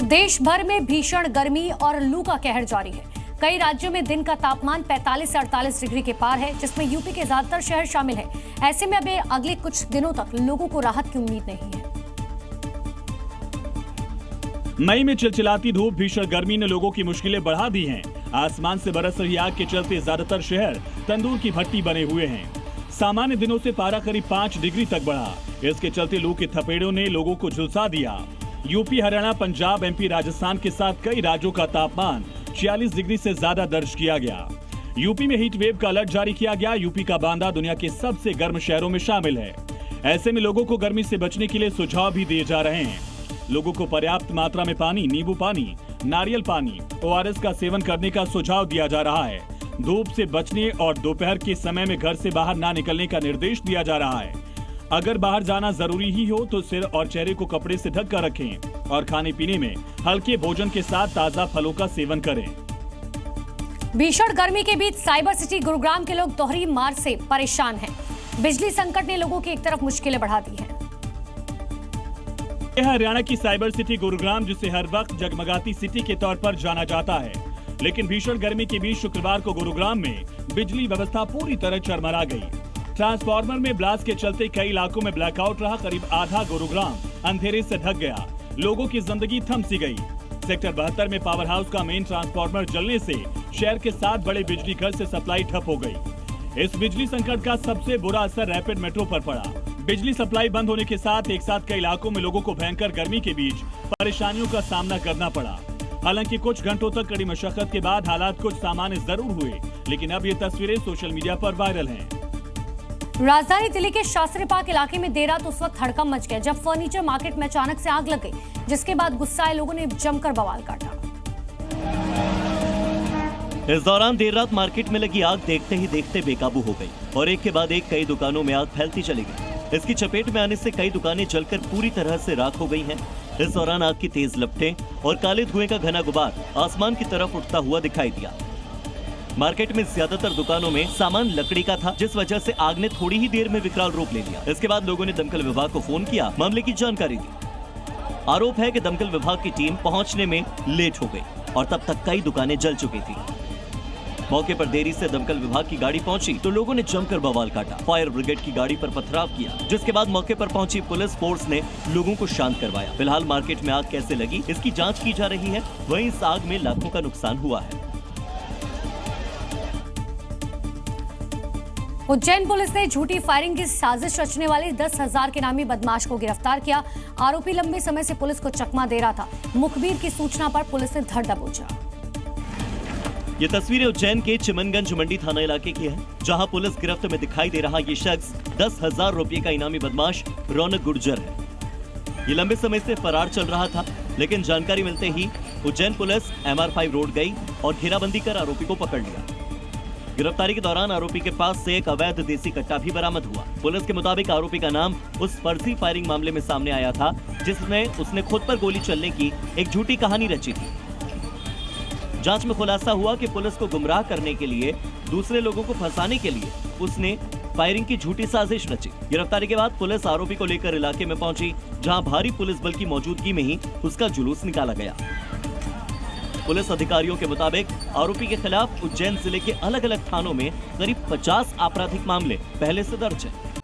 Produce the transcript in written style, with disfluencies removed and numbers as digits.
देश भर में भीषण गर्मी और लू का कहर जारी है। कई राज्यों में दिन का तापमान 45 से 48 डिग्री के पार है, जिसमें यूपी के ज्यादातर शहर शामिल है। ऐसे में अब अगले कुछ दिनों तक लोगों को राहत की उम्मीद नहीं है। मई में चिलचिलाती धूप, भीषण गर्मी ने लोगों की मुश्किलें बढ़ा दी हैं। आसमान से बरस रही आग के चलते ज्यादातर शहर तंदूर की भट्टी बने हुए हैं। सामान्य दिनों से पारा करीब 5 डिग्री तक बढ़ा। इसके चलते लू के थपेड़ों ने लोगों को झुलसा दिया। यूपी, हरियाणा, पंजाब, एमपी, राजस्थान के साथ कई राज्यों का तापमान 46 डिग्री से ज्यादा दर्ज किया गया। यूपी में हीट वेव का अलर्ट जारी किया गया। यूपी का बांदा दुनिया के सबसे गर्म शहरों में शामिल है। ऐसे में लोगों को गर्मी से बचने के लिए सुझाव भी दिए जा रहे हैं। लोगों को पर्याप्त मात्रा में पानी, नींबू पानी, नारियल पानी, ORS का सेवन करने का सुझाव दिया जा रहा है। धूप से बचने और दोपहर के समय में घर से बाहर ना निकलने का निर्देश दिया जा रहा है। अगर बाहर जाना जरूरी ही हो तो सिर और चेहरे को कपड़े से ढक कर रखें और खाने पीने में हल्के भोजन के साथ ताजा फलों का सेवन करें। भीषण गर्मी के बीच साइबर सिटी गुरुग्राम के लोग दोहरी मार से परेशान हैं। बिजली संकट ने लोगों की एक तरफ मुश्किलें बढ़ा दी हैं। यह हरियाणा की साइबर सिटी गुरुग्राम, जिसे हर वक्त जगमगाती सिटी के तौर पर जाना जाता है, लेकिन भीषण गर्मी के बीच शुक्रवार को गुरुग्राम में बिजली व्यवस्था पूरी तरह चरमरा गई। ट्रांसफार्मर में ब्लास्ट के चलते कई इलाकों में ब्लैकआउट रहा। करीब आधा गुरुग्राम अंधेरे से ढक गया। लोगों की जिंदगी थम सी गई। सेक्टर 72 में पावर हाउस का मेन ट्रांसफार्मर जलने से शहर के 7 बड़े बिजली घर से सप्लाई ठप हो गई। इस बिजली संकट का सबसे बुरा असर रैपिड मेट्रो पर पड़ा। बिजली सप्लाई बंद होने के साथ एक साथ कई इलाकों में लोगों को भयंकर गर्मी के बीच परेशानियों का सामना करना पड़ा। हालांकि कुछ घंटों तक कड़ी मशक्कत के बाद हालात कुछ सामान्य जरूर हुए, लेकिन अब ये तस्वीरें सोशल मीडिया पर वायरल हैं। राजधानी दिल्ली के शास्त्री पार्क इलाके में देर रात उस वक्त हड़कंप मच गया जब फर्नीचर मार्केट में अचानक से आग लग गई, जिसके बाद गुस्साए लोगों ने जमकर बवाल काटा। इस दौरान देर रात मार्केट में लगी आग देखते ही देखते बेकाबू हो गई और एक के बाद एक कई दुकानों में आग फैलती चली गई। इसकी चपेट में आने से कई दुकानें जलकर पूरी तरह से राख हो गई हैं। इस दौरान आग की तेज लपटें और काले धुएं का घना गुबार आसमान की तरफ उठता हुआ दिखाई दिया। मार्केट में ज्यादातर दुकानों में सामान लकड़ी का था, जिस वजह से आग ने थोड़ी ही देर में विकराल रूप ले लिया। इसके बाद लोगों ने दमकल विभाग को फोन किया, मामले की जानकारी दी। आरोप है कि दमकल विभाग की टीम पहुंचने में लेट हो गई और तब तक कई दुकानें जल चुकी थी। मौके पर देरी से दमकल विभाग की गाड़ी पहुंची तो लोगों ने जमकर बवाल काटा। फायर ब्रिगेड की गाड़ी पर पथराव किया, जिसके बाद मौके पर पहुंची पुलिस फोर्स ने लोगों को शांत करवाया। फिलहाल मार्केट में आग कैसे लगी, इसकी जांच की जा रही है। वहीं इस आग में लाखों का नुकसान हुआ है। उज्जैन पुलिस ने झूठी फायरिंग की साजिश रचने वाले 10,000 के नामी बदमाश को गिरफ्तार किया। आरोपी लंबे समय से पुलिस को चकमा दे रहा था। मुखबिर की सूचना पर पुलिस ने धर दबोचा। ये तस्वीरें उज्जैन के चिमनगंज मंडी थाना इलाके की है, जहां पुलिस गिरफ्त में दिखाई दे रहा ये शख्स 10,000 रुपये का इनामी बदमाश रौनक गुर्जर है। ये लंबे समय से फरार चल रहा था, लेकिन जानकारी मिलते ही उज्जैन पुलिस MR5 रोड गई और घेराबंदी कर आरोपी को पकड़ लिया। गिरफ्तारी के दौरान आरोपी के पास से एक अवैध देसी कट्टा भी बरामद हुआ। पुलिस के मुताबिक आरोपी का नाम उस फर्जी फायरिंग मामले में सामने आया था, जिसमें उसने खुद पर गोली चलने की एक झूठी कहानी रची थी। जांच में खुलासा हुआ कि पुलिस को गुमराह करने के लिए, दूसरे लोगों को फंसाने के लिए उसने फायरिंग की झूठी साजिश रची। गिरफ्तारी के बाद पुलिस आरोपी को लेकर इलाके में पहुंची, जहां भारी पुलिस बल की मौजूदगी में ही उसका जुलूस निकाला गया। पुलिस अधिकारियों के मुताबिक आरोपी के खिलाफ उज्जैन जिले के अलग अलग थानों में करीब 50 आपराधिक मामले पहले से दर्ज हैं।